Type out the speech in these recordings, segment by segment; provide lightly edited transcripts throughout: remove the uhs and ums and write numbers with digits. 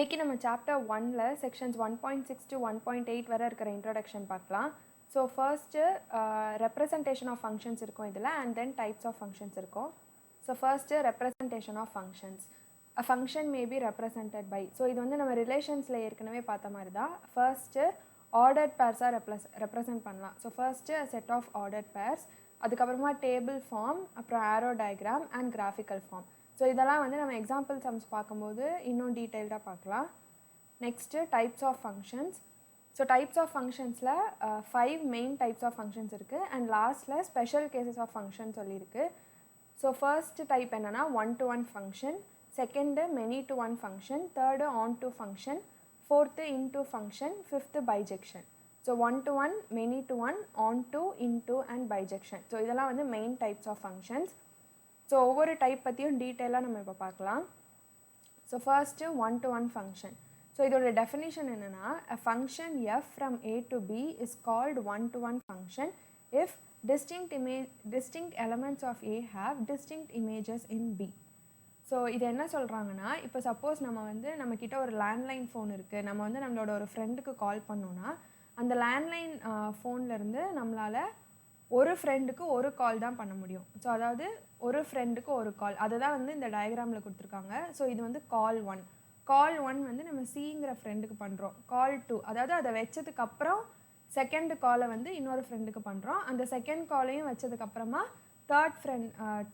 இன்னைக்கு நம்ம Chapter 1ல sections 1.6 to 1.8 வரை இருக்கிற introduction பார்க்கலாம். So first representation of functions இருக்கும் இதில் and then types of functions இருக்கும். So first representation of functions. A function may be represented by. So இது வந்து நம்ம ரிலேஷன்ஸில் ஏற்கனவே பார்த்த மாதிரி தான். First ordered pairs represent பண்ணலாம். So first a set of ordered pairs, அதுக்கப்புறமா table form, அப்புறம் arrow diagram and graphical form. So இதெல்லாம் வந்து நம்ம எக்ஸாம்பிள் சம்ஸ் பார்க்கும்போது இன்னும் டீட்டெயில்டாக பார்க்கலாம். Next types of functions. So types of ஃபங்க்ஷன்ஸில் 5 மெயின் டைப்ஸ் ஆஃப் ஃபங்க்ஷன்ஸ் இருக்குது அண்ட் லாஸ்ட்டில் ஸ்பெஷல் கேசஸ் ஆஃப் ஃபங்க்ஷன் சொல்லியிருக்கு. ஸோ ஃபர்ஸ்ட் டைப் என்னென்னா 1-to-1 function, second many-to-1 function, third on-to function, fourth into function, fifth bijection. So 1-to-1, many-to-1, on-to, into and bijection. So இதெல்லாம் வந்து main types of functions. So ஒவ்வொரு type பற்றியும் டீட்டெயிலாக நம்ம இப்போ பார்க்கலாம். So first 1-to-1 function. So இதோட definition என்னென்னா a function f from a to b is called 1-to-1 function if distinct elements of a have distinct images in b. So இது என்ன சொல்கிறாங்கன்னா, இப்போ சப்போஸ் நம்மக்கிட்ட ஒரு லேண்ட்லைன் ஃபோன் இருக்குது, நம்ம வந்து நம்மளோட ஒரு ஃப்ரெண்டுக்கு கால் பண்ணோன்னா அந்த லேண்ட்லைன் ஃபோன்லேருந்து நம்மளால் ஒரு ஃப்ரெண்டுக்கு ஒரு கால் தான் பண்ண முடியும். ஸோ அதாவது ஒரு ஃப்ரெண்டுக்கு ஒரு கால், அதை தான் வந்து இந்த டயக்ராமில் கொடுத்துருக்காங்க. ஸோ இது வந்து கால் 1. கால் 1 வந்து நம்ம சிங்கிற ஃப்ரெண்டுக்கு பண்ணுறோம். கால் 2 அதாவது அதை வச்சதுக்கப்புறம் செகண்ட் காலை வந்து இன்னொரு ஃப்ரெண்டுக்கு பண்ணுறோம். அந்த செகண்ட் காலையும் வச்சதுக்கப்புறமா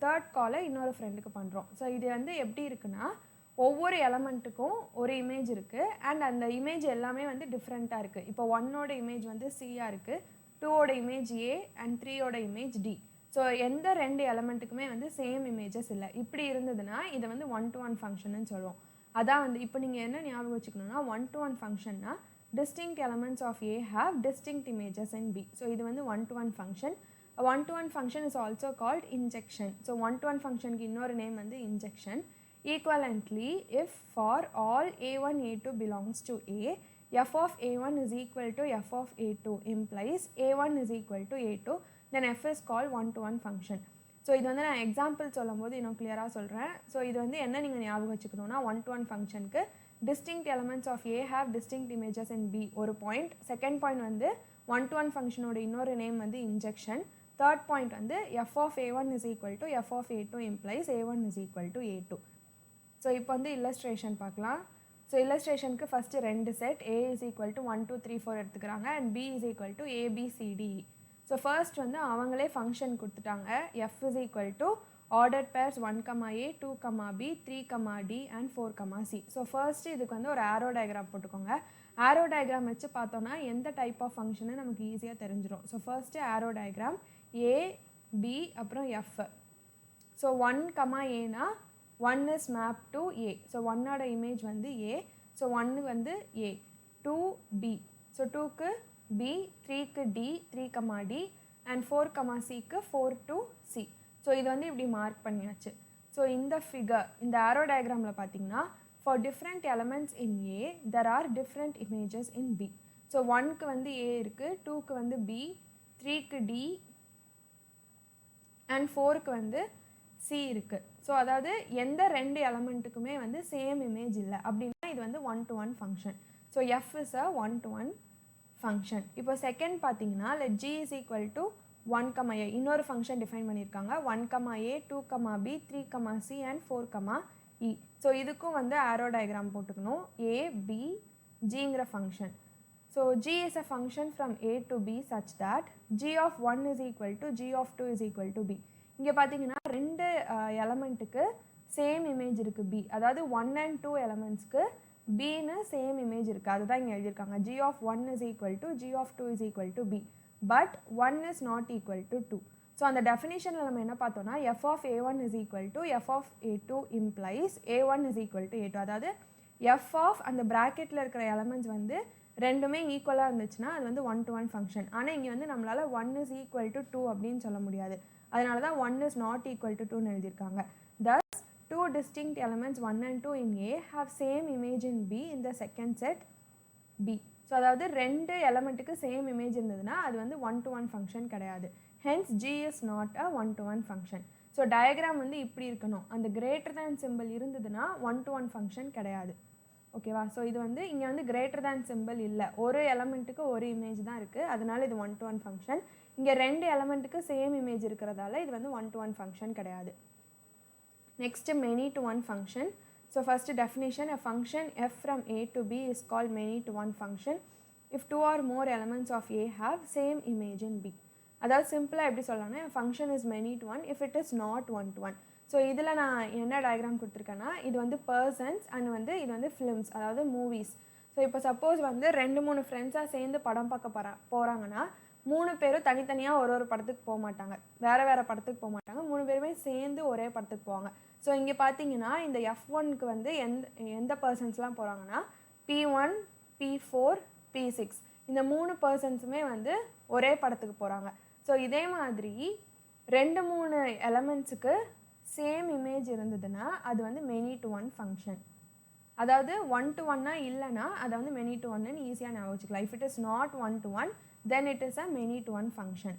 தேர்ட் காலை இன்னொரு ஃப்ரெண்டுக்கு பண்ணுறோம். ஸோ இது வந்து எப்படி இருக்குன்னா, ஒவ்வொரு எலமெண்ட்டுக்கும் ஒரு இமேஜ் இருக்குது அண்ட் அந்த இமேஜ் எல்லாமே வந்து டிஃப்ரெண்ட்டாக இருக்குது. இப்போ 1ஓட இமேஜ் வந்து சியாக இருக்குது, 2ஓட இமேஜ் ஏ அண்ட் 3ஓட இமேஜ் டி. ஸோ எந்த ரெண்டு எலமெண்ட்டுக்குமே வந்து சேம் இமேஜஸ் இல்லை. இப்படி இருந்ததுன்னா இதை வந்து 1-to-1 ஃபங்க்ஷன்னு சொல்லுவோம். அதான் வந்து இப்போ நீங்கள் என்ன ஞாபகம் வச்சுக்கணுன்னா, 1-to-1 ஃபங்க்ஷன்னா distinct elements of A have distinct images in B. So இது வந்து 1-to-1 function. 1-to-1 function is also called injection. So 1-to-1 ஃபங்க்ஷனுக்கு இன்னொரு நேம் வந்து injection. Equivalently, if for all a1 a2 belongs to A, f of a1 is equal to f of a2 implies a1 is equal to a2, then f is called 1-to-1 function. So இது வந்து நான் example சொல்லும் போது இன்னும் கிளியராக சொல்கிறேன். So இது வந்து என்ன நீங்கள் ஞாபகம் வச்சுக்கணுன்னா, 1-to-1 ஃபங்க்ஷனுக்கு distinct elements of A have distinct images in B ஒரு பாயிண்ட். செகண்ட் பாயிண்ட் வந்து 1-to-1 ஃபங்க்ஷனோட இன்னொரு நேம் வந்து இன்ஜெக்ஷன். தேர்ட் பாயிண்ட் வந்து f of a1 is equal to f of a2 implies a1 is equal to a2. So இப்போ வந்து illustration பார்க்கலாம். So இல்லஸ்ட்ரேஷனுக்கு first ரெண்டு set A is equal to 1 2 3 4 எடுத்துக்கிறாங்க and B is equal to ABCDE. So first வந்து அவங்களே function கொடுத்துட்டாங்க. F is equal to ordered pairs 1, A, 2, B, 3, D and 4, C. So first இதுக்கு வந்து ஒரு ஆரோ டயக்ராம் போட்டுக்கோங்க. ஆரோ டயக்ராம் வச்சு பார்த்தோன்னா எந்த டைப் ஆஃப் ஃபங்க்ஷனு நமக்கு ஈஸியாக தெரிஞ்சிடும். So first arrow diagram A, B அப்புறம் F. ஸோ 1, Aனா 1 is mapped to A. So 1ஓட இமேஜ் வந்து A. ஸோ 1 வந்து A. 2 B. ஸோ 2க்கு B, 3க்கு D, 3, D and 4, Cக்கு 4 to C. ஸோ இது வந்து இப்படி மார்க் பண்ணியாச்சு. ஸோ இந்த ஃபிகர், இந்த ஆரோ டயக்ராமில் பார்த்தீங்கன்னா for different elements in A, there are different images in B. So 1க்கு வந்து A இருக்குது, 2க்கு வந்து B, 3க்கு D and 4க்கு வந்து C இருக்குது. ஸோ அதாவது எந்த ரெண்டு எலமெண்ட்டுக்குமே வந்து சேம் இமேஜ் இல்லை அப்படின்னா இது வந்து 1-to-1 function. So F is a 1-to-1 function. இப்போ செகண்ட் பார்த்தீங்கன்னா G is equal to 1, A இன்னொரு ஃபங்க்ஷன் டிஃபைன் பண்ணியிருக்காங்க. 1, A, 2, B, 3, C and 4, E. So இதுக்கும் வந்து ஆரோ டயக்ராம் போட்டுக்கணும். A, B, Gங்கிற function. So G is a function from A to B such that G of 1 is equal to G of 2 is equal to B. இங்கே பார்த்தீங்கன்னா ரெண்டு எலமெண்ட்டுக்கு same image இருக்குது B. அதாவது 1 and 2 எலமெண்ட்ஸ்க்கு Bன்னு same image இருக்குது. அதுதான் இங்கே எழுதியிருக்காங்க. G of 1 is equal to G of 2 is equal to B. But 1 is not equal to 2. So அந்த டெஃபினிஷனில் நம்ம என்ன பார்த்தோன்னா, f of a1 is equal to f of a2 implies a1 is equal to a2. அதாவது f of அந்த ப்ராக்கெட்டில் இருக்கிற elements வந்து ரெண்டுமே ஈக்குவலாக இருந்துச்சுன்னா அது வந்து 1-to-1 ஃபங்க்ஷன். ஆனால் இங்கே வந்து நம்மளால் 1 is equal to 2 அப்படின்னு சொல்ல முடியாது. அதனால தான் 1 is not equal to 2ன்னு எழுதியிருக்காங்க. Thus, two distinct elements 1 and 2 in A have same image in B in the second set B. So அதாவது ரெண்டு எலமெண்ட்டுக்கு சேம் இமேஜ் இருந்ததுன்னா அது வந்து 1-to-1 ஃபங்க்ஷன் கிடையாது. Hence, G is not a 1-to-1 function. So diagram வந்து இப்படி இருக்கணும். அந்த கிரேட்டர் தேன் சிம்பிள் இருந்ததுன்னா 1-to-1 ஃபங்க்ஷன் கிடையாது. ஓகேவா? ஸோ இது வந்து இங்கே வந்து கிரேட்டர் தேன் சிம்பிள் இல்லை, ஒரு எலமெண்ட்டுக்கு ஒரு இமேஜ் தான் இருக்குது, அதனால இது 1-to-1 ஃபங்க்ஷன். இங்கே 2 எலமெண்ட்டுக்கு சேம் இமேஜ் இருக்கிறதால இது வந்து 1-to-1 ஃபங்க்ஷன் கிடையாது. Next many-to-one function. So first definition, a function f from a to b is called many-to-one function if 2 or more elements of a have same image in b. அதாவது சிம்பிளாக எப்படி சொல்லலாம்னா, function is many-to-one if it is not 1-to-1. So இதில் நான் என்ன diagram கொடுத்துருக்கேன்னா, இது வந்து persons and வந்து இது வந்து ஃபிலிம்ஸ், அதாவது மூவிஸ். ஸோ இப்போ சப்போஸ் வந்து 2-3 ஃப்ரெண்ட்ஸாக சேர்ந்து படம் பார்க்க போகிறாங்கன்னா 3 பேரும் தனித்தனியாக ஒரு படத்துக்கு போக மாட்டாங்க, வேறு படத்துக்கு போக மாட்டாங்க, 3 பேருமே சேர்ந்து ஒரே படத்துக்கு போவாங்க. ஸோ இங்கே பார்த்தீங்கன்னா இந்த F1க்கு வந்து எந்த பர்சன்ஸ்லாம் போகிறாங்கன்னா P1, P4, P6 இந்த 3 பர்சன்ஸுமே வந்து ஒரே படத்துக்கு போகிறாங்க. ஸோ இதே மாதிரி 2-3 எலமெண்ட்ஸுக்கு சேம் இமேஜ் இருந்ததுன்னா அது வந்து many-to-one ஃபங்க்ஷன். அதாவது 1-to-1 இல்லைன்னா அதை வந்து many-to-one ஈஸியாக ஞாபகம் வச்சுக்கலாம். If it is not 1-to-1 then it is a many-to-one function.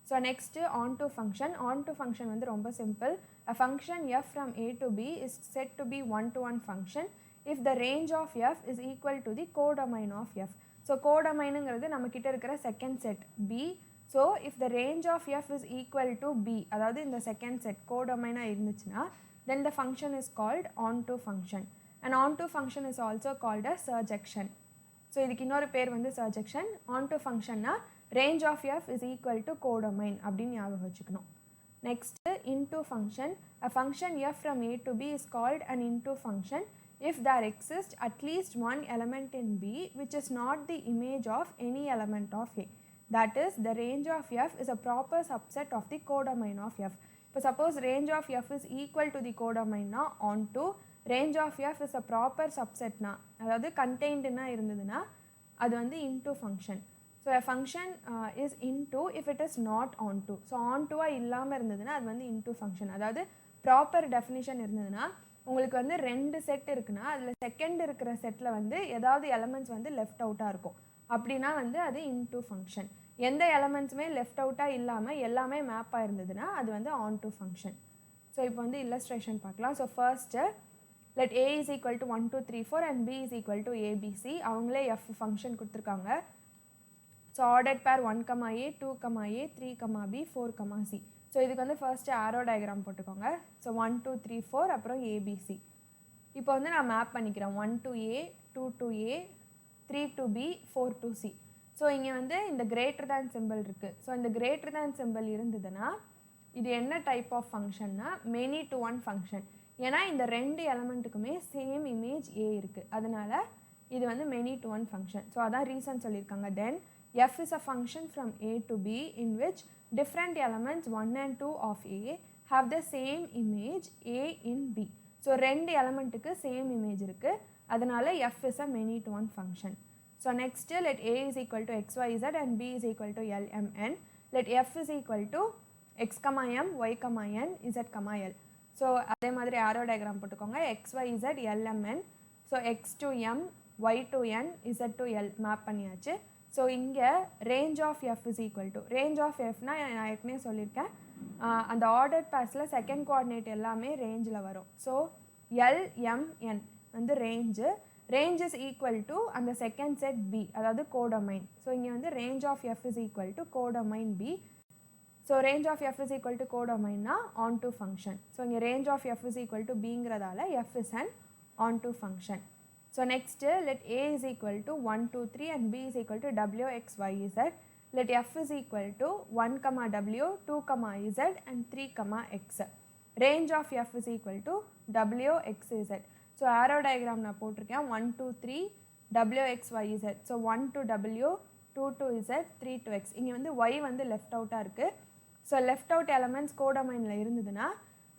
So next onto function. onto function வந்து ரொம்ப simple. A function f from a to b is said to be 1-to-1 function if the range of f is equal to the codomain of f. So கோடமைனுங்கிறது நம்மக்கிட்ட இருக்கிற second set b. So if the range of f is equal to b, அதாவது இந்த second set கோடமைனாக இருந்துச்சுன்னா then the function is called onto function. And onto function is also called a surjection. So இதுக்கு இன்னொரு பேர் வந்து surjection. onto functionனா range of f is equal to codomain அப்படின்னு ஞாபகம் வச்சுக்கணும். Next, into function. A function f from a to b is called an into function if there exists at least one element in b which is not the image of any element of a. That is, the range of f is a proper subset of the codomain of f. இப்போ suppose range of f is equal to the codomain na onto range of f is a proper subset na, அதாவது containedனா இருந்ததுன்னா அது வந்து into function. So a function is into if it is not onto. So onto-வா இல்லாமல் இருந்ததுன்னா அது வந்து into function. அதாவது proper definition இருந்ததுன்னா உங்களுக்கு வந்து 2 செட் இருக்குன்னா அதில் செகண்ட் இருக்கிற செட்டில் வந்து ஏதாவது எலமெண்ட்ஸ் வந்து லெஃப்ட் அவுட்டாக இருக்கும், அப்படின்னா வந்து அது into function. எந்த எலமெண்ட்ஸுமே லெஃப்ட் அவுட்டாக இல்லாமல் எல்லாமே மேப்பாக இருந்ததுன்னா அது வந்து onto function. ஸோ இப்போ வந்து இல்லஸ்ட்ரேஷன் பார்க்கலாம். So first let a is equal to 1, 2, 3, 4 and b is equal to abc. அவங்களே f ஃபங்க்ஷன் கொடுத்துருக்காங்க. ஸோ ஆர்டர்ட் பேர் 1, a 2, a 3, b 4, c. So இதுக்கு வந்து ஃபர்ஸ்ட்டு ஆரோ டயக்ராம் போட்டுக்கோங்க. ஸோ 1, 2, 3, 4 அப்புறம் ஏபிசி. இப்போ வந்து நான் மேப் பண்ணிக்கிறேன் 1 to a 2 to a 3 to b 4 to c. So இங்கே வந்து இந்த கிரேட்டர் தேன் சிம்பிள் இருக்குது. ஸோ இந்த கிரேட்டர் தேன் சிம்பிள் இருந்ததுன்னா இது என்ன டைப் ஆஃப் ஃபங்க்ஷன்னா many-to-one ஃபங்க்ஷன். ஏன்னா இந்த 2 எலமெண்ட்டுக்குமே சேம் இமேஜ் a இருக்குது, அதனால் இது வந்து many-to-one ஃபங்க்ஷன். ஸோ அதான் ரீசன் சொல்லியிருக்காங்க. தென் f is a function from a to b in which different elements 1 and 2 of a have the same image a in b. So 2 எலமெண்ட்டுக்கு same image இருக்குது, அதனால் f is a many-to-one function. So next let a is equal to xyz and b is equal to lmn. let f is equal to x, m, y, n, z, l. So அதே மாதிரி arrow diagram போட்டுக்கோங்க. xyz lmn. So x to m, y to n, z to l map பண்ணியாச்சு. So இங்கே range of F is equal to range of எஃப்னா நான் ஏற்கனவே சொல்லியிருக்கேன், அந்த ஆர்டர் பேஸில் செகண்ட் கோஆர்டினேட் எல்லாமே ரேஞ்சில் வரும். ஸோ எல்எம்என் வந்து ரேஞ்ச் இஸ் ஈக்குவல் டு அந்த செகண்ட் செட் பி, அதாவது கோடமைன். ஸோ இங்கே வந்து range of F is equal to codomain B. So range of F is equal to கோடமைன்னா onto ஃபங்க்ஷன். ஸோ இங்கே range of F is equal to பிங்கிறதால F is and onto function. So next, let a is equal to 1, 2, 3 and b is equal to w, x, y, z. Let f is equal to 1, w, 2, z and 3, x. Range of f is equal to w, x, z. So arrow diagram நான் போட்டிருக்கேன் 1, 2, 3 w, x, y, z. So 1 to w, 2 to z, 3 to x. இங்கே வந்து y வந்து left அவுட்டாக இருக்குது. So left out elements கோடமைனில் இருந்ததுன்னா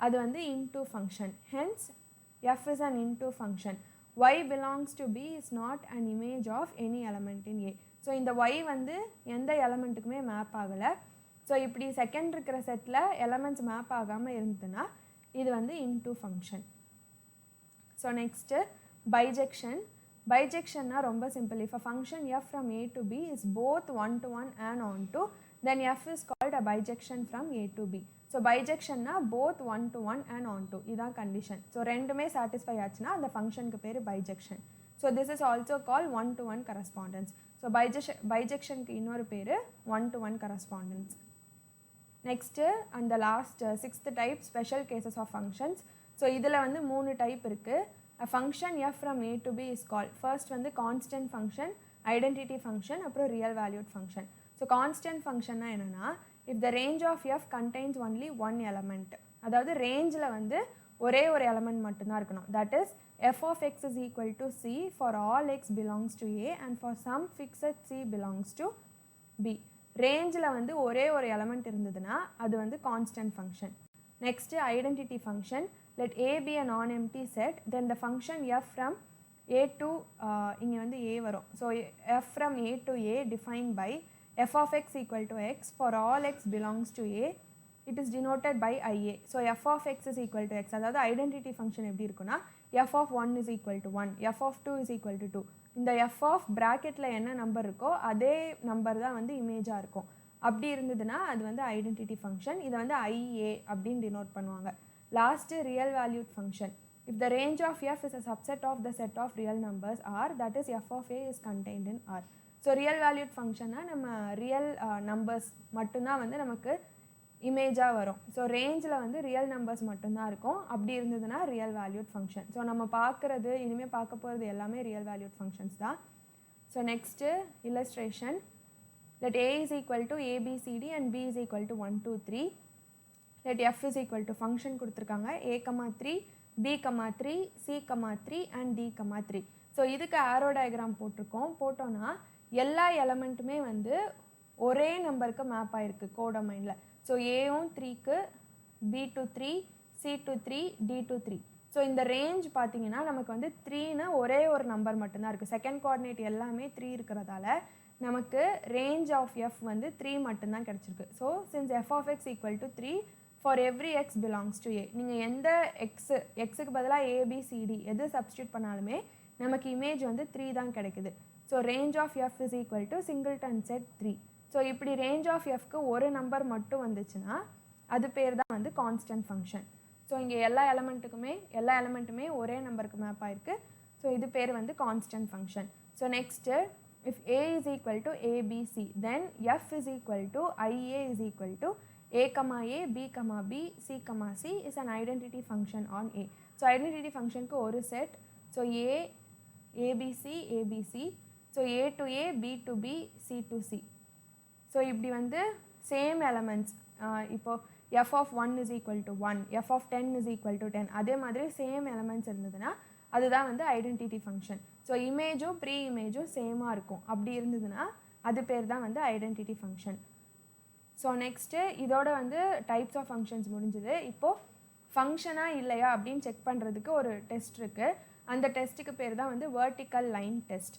அது வந்து into function. Hence f is an into function. y belongs to b is not an image of any element in a. So இந்த y வந்து எந்த எலமெண்ட்டுக்குமே மேப் ஆகலை. ஸோ இப்படி செகண்ட் இருக்கிற செட்டில் எலமெண்ட்ஸ் மேப் ஆகாமல் இருந்ததுன்னா இது வந்து into function. So next bijection. பைஜெக்ஷன்னா ரொம்ப simple. if a function f from a to b is both 1-to-1 and onto, then f is called a bijection from a to b. So பைஜெக்ஷன்னா both 1 to 1 and on to இதான் condition. So ரெண்டுமே satisfy ஆச்சுன்னா அந்த ஃபங்க்ஷனுக்கு பேர் bijection. So this is also call 1 to 1 correspondence. So பைஜெக்ஷனுக்கு இன்னொரு பேர் 1 to 1 கரஸ்பாண்டன்ஸ். நெக்ஸ்ட்டு அந்த last 6th type special cases of functions. So இதில் வந்து 3 டைப் இருக்குது. A function f from a to b is called first வந்து constant function, identity function, அப்புறம் real valued function. So constant functionனா என்னன்னா if the range of f contains only one element, அதாவது ரேஞ்சில் வந்து ஒரே ஒரு எலமெண்ட் மட்டும்தான் இருக்கணும். that is f of x is equal to c for all x belongs to a and for some fixed c belongs to b. ரேஞ்சில் வந்து ஒரே ஒரு எலமெண்ட் இருந்ததுன்னா அது வந்து constant function. Next identity function. let a be a non-empty set, then the function f from a to இங்கே வந்து a வரும். So f from a to a defined by f of x equal to x for all x belongs to a, it is denoted by ia. So f of x is equal to x, அதாவது identity function எப்படி இருக்குன்னா f of 1 is equal to 1, f of 2 is equal to 2. இந்த f of ப்ராக்கெட்டில் என்ன number இருக்கோ அதே number தான் வந்து இமேஜாக இருக்கும். அப்படி இருந்ததுன்னா அது வந்து ஐடென்டிட்டி ஃபங்க்ஷன். இதை வந்து IA அப்படின்னு டினோட் பண்ணுவாங்க. Last real valued function. If the range of f is a subset of the set of real numbers r, that is f of a is contained in r. So real valued ஃபங்க்ஷன்னா நம்ம real numbers மட்டும்தான் வந்து நமக்கு இமேஜாக வரும். So ரேஞ்சில் வந்து real numbers மட்டும்தான் இருக்கும். அப்படி இருந்ததுன்னா ரியல் வேல்யூட் ஃபங்க்ஷன். ஸோ நம்ம பார்க்குறது இனிமேல் பார்க்க போகிறது எல்லாமே ரியல் வேல்யூட் ஃபங்க்ஷன்ஸ் தான். So next illustration. let a is equal to abcd and b is equal to 1 2 3. let f is equal to function கொடுத்துருக்காங்க a, 3, b, 3, c, 3 and d, 3. So இதுக்கு ஆரோ diagram போட்டோன்னா எல்லா எலமெண்ட்டுமே வந்து ஒரே நம்பருக்கு மேப் ஆகிருக்கு கோடொமைனில். So ஏவும் 3க்கு, b to 3, c to 3, d to 3. So இந்த ரேஞ்ச் பார்த்தீங்கன்னா நமக்கு வந்து 3ன்னு ஒரே ஒரு நம்பர் மட்டும்தான் இருக்குது. செகண்ட் கோஆர்டினேட் எல்லாமே 3 இருக்கிறதால நமக்கு ரேஞ்ச் ஆஃப் f வந்து 3 மட்டும்தான் கிடச்சிருக்கு. So since f of x equal to 3 for every x belongs to a, நீங்கள் எந்த எக்ஸுக்கு பதிலாக abcd எது சப்ஸ்டியூட் பண்ணாலுமே நமக்கு இமேஜ் வந்து 3 தான் கிடைக்குது. So range of f is equal to singleton set 3. So இப்படி ரேஞ்ச் ஆஃப் fக்கு ஒரு நம்பர் மட்டும் வந்துச்சுன்னா அது பேர் தான் வந்து கான்ஸ்டன்ட் ஃபங்க்ஷன். ஸோ இங்கே எல்லா எலமெண்ட்டுமே ஒரே நம்பருக்கு மேப் ஆயிருக்கு. ஸோ இது பேர் வந்து constant function. So next if a is equal to abc, then f is equal to ia is equal to a, b, b, c, c is an identity function on a. So identity functionக்கு ஒரு set. So a, abc, abc. So a to a, b to b, c to c. So இப்படி வந்து same elements இப்போது f of 1 is equal to 1, f of 10 is equal to 10, அதே மாதிரி same elements இருந்ததுன்னா அதுதான் வந்து identity function. So இமேஜும் pre இமேஜும் சேமாக இருக்கும். அப்படி இருந்ததுன்னா அது பேர் தான் வந்து ஐடென்டிட்டி ஃபங்க்ஷன். ஸோ நெக்ஸ்ட்டு இதோட வந்து டைப்ஸ் ஆஃப் ஃபங்க்ஷன்ஸ் முடிஞ்சுது. இப்போது ஃபங்க்ஷனாக இல்லையா அப்படின்னு செக் பண்ணுறதுக்கு ஒரு டெஸ்ட் இருக்குது. அந்த டெஸ்ட்டுக்கு பேர் தான் வந்து வெர்டிக்கல் லைன் டெஸ்ட்.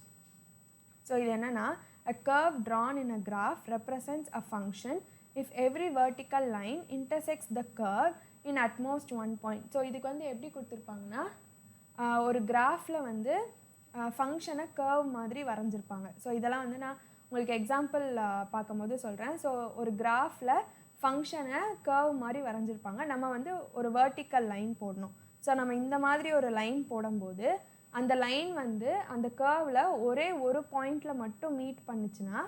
ஸோ இது என்னென்னா a curve drawn in a graph represents a function if every vertical line intersects the curve in at most one point. So இதுக்கு வந்து எப்படி கொடுத்துருப்பாங்கன்னா ஒரு கிராஃபில் வந்து ஃபங்க்ஷனை கர்வ் மாதிரி வரைஞ்சிருப்பாங்க. ஸோ இதெல்லாம் வந்து நான் உங்களுக்கு எக்ஸாம்பிள் பார்க்கும்போது சொல்கிறேன். ஸோ ஒரு கிராஃபில் ஃபங்க்ஷனை கர்வ் மாதிரி வரைஞ்சிருப்பாங்க. நம்ம வந்து ஒரு வெர்டிக்கல் லைன் போடணும். ஸோ நம்ம இந்த மாதிரி ஒரு லைன் போடும்போது அந்த லைன் வந்து அந்த கர்வில் ஒரே ஒரு பாயிண்டில் மட்டும் மீட் பண்ணுச்சுன்னா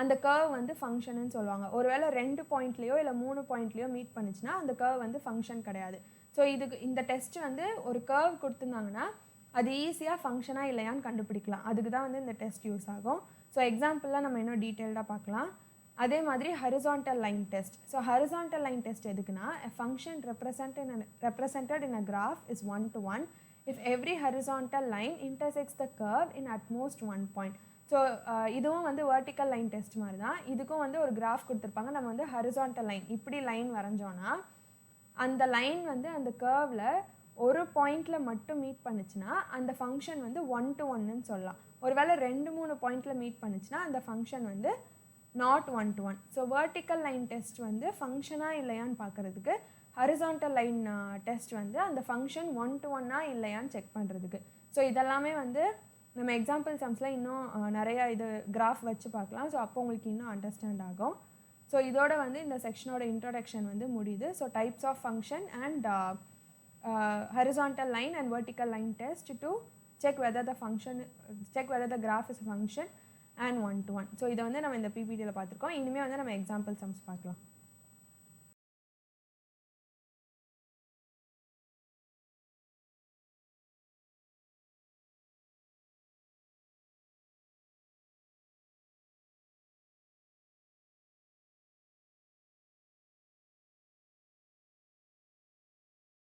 அந்த கர்வ் வந்து ஃபங்க்ஷன்னு சொல்லுவாங்க. ஒருவேளை 2 பாயிண்ட்லேயோ இல்லை 3 பாயிண்ட்லேயோ மீட் பண்ணுச்சுன்னா அந்த கர்வ் வந்து ஃபங்க்ஷன் கிடையாது. ஸோ இதுக்கு இந்த டெஸ்ட் வந்து ஒரு கர்வ் கொடுத்துருந்தாங்கன்னா அது ஈஸியாக ஃபங்க்ஷனாக இல்லையான்னு கண்டுபிடிக்கலாம். அதுக்கு தான் வந்து இந்த டெஸ்ட் யூஸ் ஆகும். ஸோ எக்ஸாம்பிளாக நம்ம இன்னும் டீட்டெயில்டாக பார்க்கலாம். அதே மாதிரி horizontal line test. So horizontal line test எதுக்குன்னா a function represented in a graph is 1 to 1 if every horizontal line intersects the curve in at most one point. So இதுவும் வந்து வெர்டிக்கல் லைன் டெஸ்ட் மாதிரி தான். இதுக்கும் வந்து ஒரு graph கொடுத்துருப்பாங்க. நம்ம வந்து ஹரிசான்டல் லைன் இப்படி லைன் வரைஞ்சோன்னா அந்த லைன் வந்து அந்த கர்வில் ஒரு பாயிண்டில் மட்டும் மீட் பண்ணுச்சுன்னா அந்த ஃபங்க்ஷன் வந்து 1 to 1ன்னு சொல்லலாம். ஒருவேளை 2-3 பாயிண்டில் மீட் பண்ணுச்சுன்னா அந்த ஃபங்க்ஷன் வந்து not 1 to 1. So vertical line test வந்து ஃபங்க்ஷனாக இல்லையான்னு பார்க்குறதுக்கு, ஹரிசான்டல் லைன் டெஸ்ட் வந்து அந்த ஃபங்க்ஷன் 1 to 1 இல்லையான்னு செக் பண்ணுறதுக்கு. ஸோ இதெல்லாமே வந்து நம்ம எக்ஸாம்பிள் சம்ஸில் இன்னும் நிறையா இது கிராஃப் வச்சு பார்க்கலாம். ஸோ அப்போ உங்களுக்கு இன்னும் அண்டர்ஸ்டாண்ட் ஆகும். ஸோ இதோட வந்து இந்த செக்ஷனோட இன்ட்ரோடக்ஷன் வந்து முடியுது. So types of function and horizontal line and vertical line test to check whether the graph is a function and one to one. So இதை வந்து நம்ம இந்த பிபிடியில் பார்த்துருக்கோம். இனிமேல் வந்து நம்ம எக்ஸாம்பிள் சம்ஸ் பார்க்கலாம்.